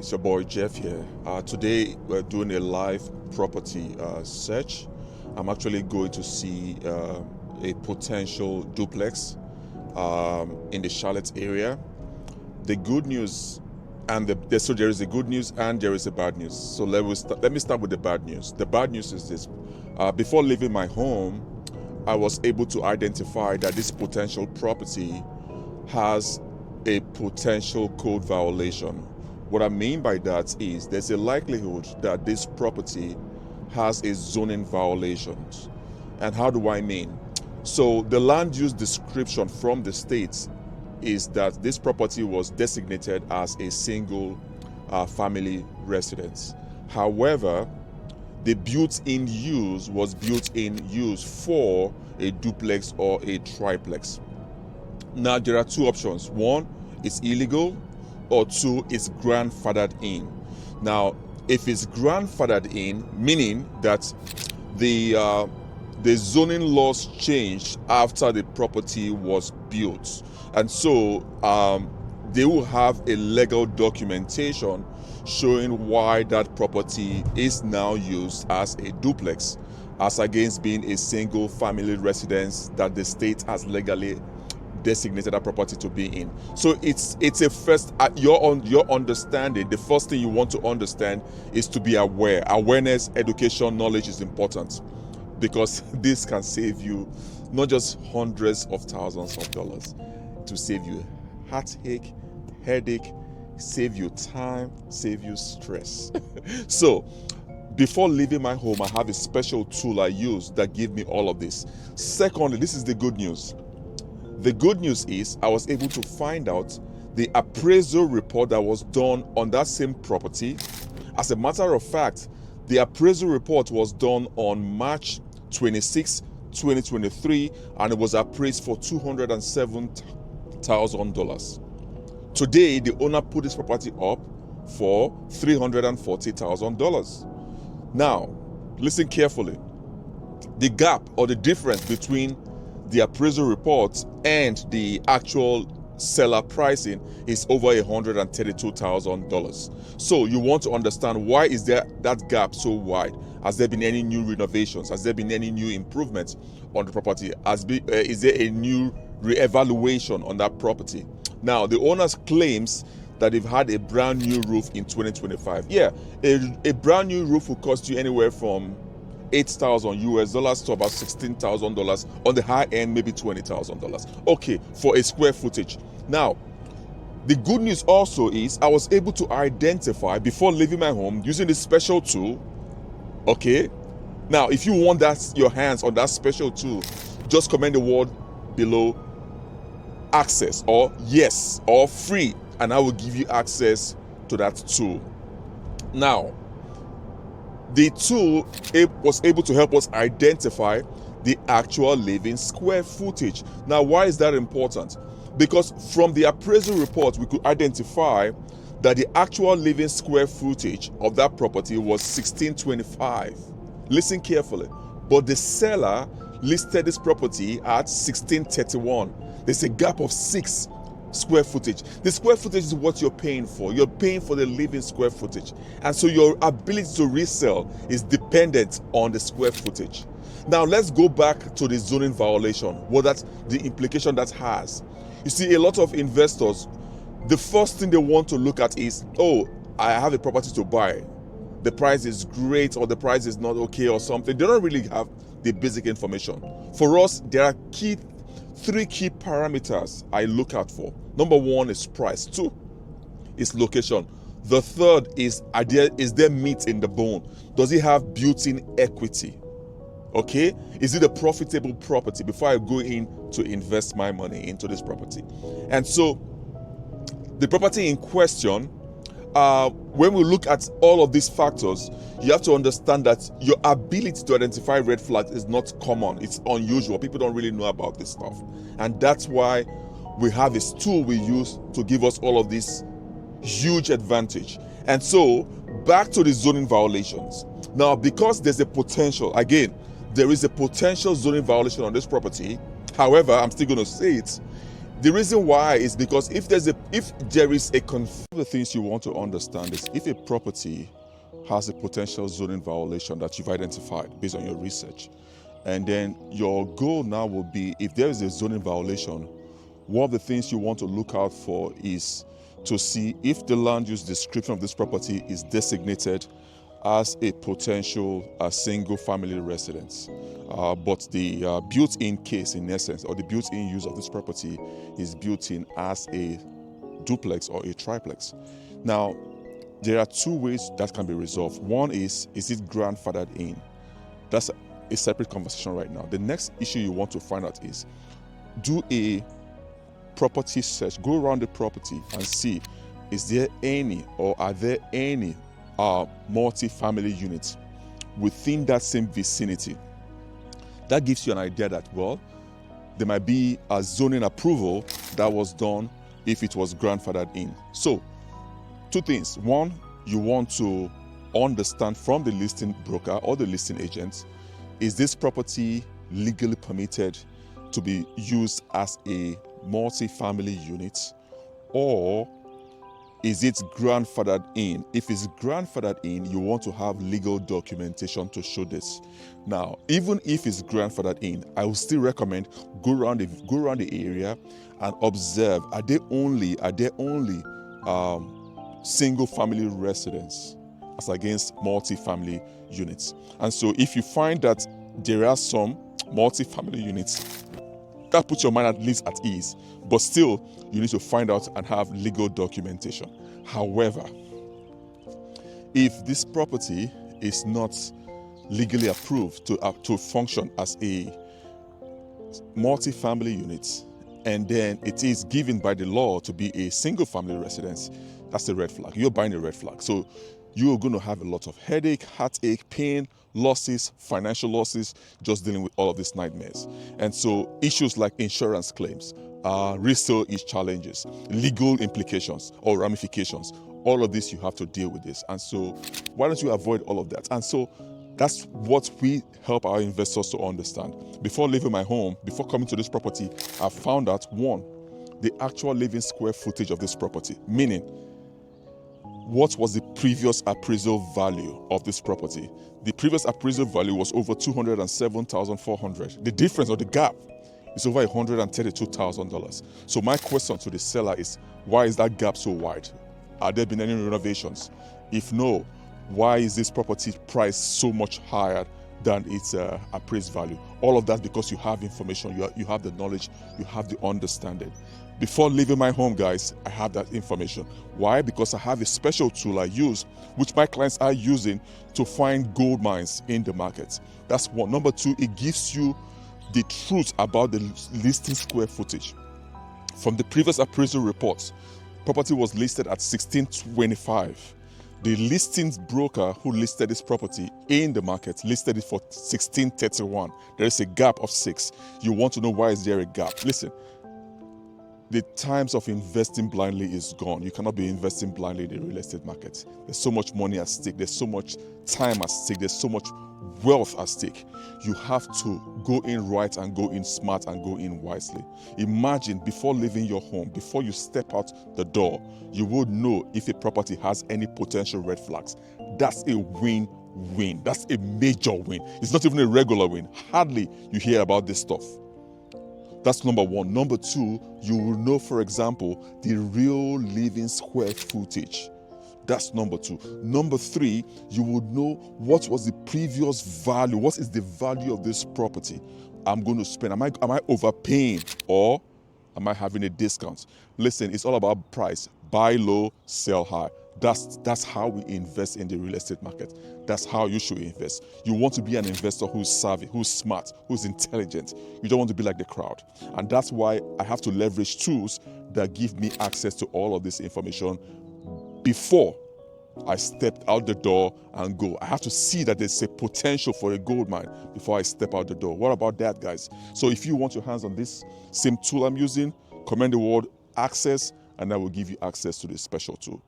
It's your boy Jeff here. Today we're doing a live property search. I'm actually going to see a potential duplex in the Charlotte area. The good news so there is a good news and there is a bad news. So let me start with the bad news. The bad news is this: before leaving my home, I was able to identify that this potential property has a potential code violation. What I mean by that is there's a likelihood that this property has a zoning violation. And how do I mean? So the land use description from the state is that this property was designated as a single family residence. However, the built-in use was built-in use for a duplex or a triplex. Now there are two options. One, it's illegal, or two, it's grandfathered in. Now, if it's grandfathered in, meaning that the zoning laws changed after the property was built, and so they will have a legal documentation showing why that property is now used as a duplex, as against being a single family residence that the state has legally designated that property to be in. So it's a first, your understanding. The first thing you want to understand is to be aware. Awareness, education, knowledge is important, because this can save you not just hundreds of thousands of dollars, to save you heartache, headache, save you time, save you stress. So before leaving my home, I have a special tool I use that gives me all of this. Secondly, this is the good news. The good news is I was able to find out the appraisal report that was done on that same property. As a matter of fact, the appraisal report was done on March 26, 2023, and it was appraised for $207,000. Today, the owner put this property up for $340,000. Now, listen carefully. The gap or the difference between the appraisal report and the actual seller pricing is over $132,000. So you want to understand, why is there that gap so wide? Has there been any new renovations? Has there been any new improvements on the property? Is there a new re-evaluation on that property? Now, the owners claims that they've had a brand new roof in 2025. Yeah, a brand new roof will cost you anywhere from $8,000 to about $16,000. On the high end, maybe $20,000. Okay, for a square footage. Now, the good news also is I was able to identify before leaving my home using this special tool. Okay, now if you want your hands on that special tool, just comment the word below access or yes or free, and I will give you access to that tool. Now, the tool was able to help us identify the actual living square footage. Now, why is that important? Because from the appraisal report, we could identify that the actual living square footage of that property was 1625. Listen carefully. But the seller listed this property at 1631. There's a gap of 6 square footage. The square footage is what you're paying for. You're paying for the living square footage. And so your ability to resell is dependent on the square footage. Now let's go back to the zoning violation. That's the implication that has. You see, a lot of investors, the first thing they want to look at is, oh, I have a property to buy. The price is great, or the price is not okay, or something. They don't really have the basic information. For us, there are 3 key parameters I look out for. Number 1 is price. 2 is location. The third is there meat in the bone? Does it have built-in equity? Okay, is it a profitable property before I go in to invest my money into this property? And so the property in question, when we look at all of these factors, you have to understand that your ability to identify red flags is not common. It's unusual. People don't really know about this stuff. And that's why we have this tool we use to give us all of this huge advantage. And so back to the zoning violations. Now, because there's a potential, again, there is a potential zoning violation on this property. However, I'm still going to say it. The reason why is because if there is a the things you want to understand is if a property has a potential zoning violation that you've identified based on your research, and then your goal now will be, if there is a zoning violation, one of the things you want to look out for is to see if the land use description of this property is designated as a potential single family residence. But the built-in case, in essence, or the built-in use of this property is built in as a duplex or a triplex. Now, there are two ways that can be resolved. One is it grandfathered in? That's a separate conversation right now. The next issue you want to find out is, do a property search, go around the property and see, is there any or are there any multi-family units within that same vicinity. That gives you an idea that, well, there might be a zoning approval that was done if it was grandfathered in. So, two things. One, you want to understand from the listing broker or the listing agent, is this property legally permitted to be used as a multi-family unit, or is it grandfathered in? If it's grandfathered in, you want to have legal documentation to show this. Now, even if it's grandfathered in, I will still recommend go around the area and observe, are there only single family residents as against multi-family units? And so if you find that there are some multi-family units, that puts your mind at least at ease, but still you need to find out and have legal documentation. However, if this property is not legally approved to function as a multi-family unit, and then it is given by the law to be a single family residence, that's a red flag. You're buying a red flag. So you're going to have a lot of headache, heartache, pain, losses, financial losses, just dealing with all of these nightmares. And so issues like insurance claims, resale challenges, legal implications or ramifications, all of this you have to deal with this. And so why don't you avoid all of that? And so that's what we help our investors to understand. Before leaving my home, before coming to this property, I found out, one, the actual living square footage of this property, meaning what was the previous appraisal value of this property. The previous appraisal value was over $207,400. The difference or the gap is over $132,000. So my question to the seller is, why is that gap so wide? Are there been any renovations? If no, why is this property priced so much higher than its appraised value? All of that because you have information, you have the knowledge, you have the understanding. Before leaving my home, guys, I have that information. Why? Because I have a special tool I use, which my clients are using to find gold mines in the market. That's one. Number two, it gives you the truth about the listing square footage. From the previous appraisal reports, property was listed at $1,625. The listings broker who listed this property in the market listed it for $1,631. There is a gap of 6. You want to know why is there a gap? Listen, the times of investing blindly is gone. You cannot be investing blindly in the real estate market. There's so much money at stake. There's so much time at stake. There's so much wealth at stake. You have to go in right and go in smart and go in wisely. Imagine before leaving your home, before you step out the door, you would know if a property has any potential red flags. That's a win-win. That's a major win. It's not even a regular win. Hardly you hear about this stuff. That's number one. Number two, you will know, for example, the real living square footage. That's number two. Number three, you would know what was the previous value. What is the value of this property I'm going to spend? Am I overpaying or am I having a discount? Listen, it's all about price. Buy low, sell high. That's how we invest in the real estate market. That's how you should invest. You want to be an investor who's savvy, who's smart, who's intelligent. You don't want to be like the crowd. And that's why I have to leverage tools that give me access to all of this information before I step out the door and go. I have to see that there's a potential for a gold mine before I step out the door. What about that, guys? So if you want your hands on this same tool I'm using, comment the word access, and I will give you access to this special tool.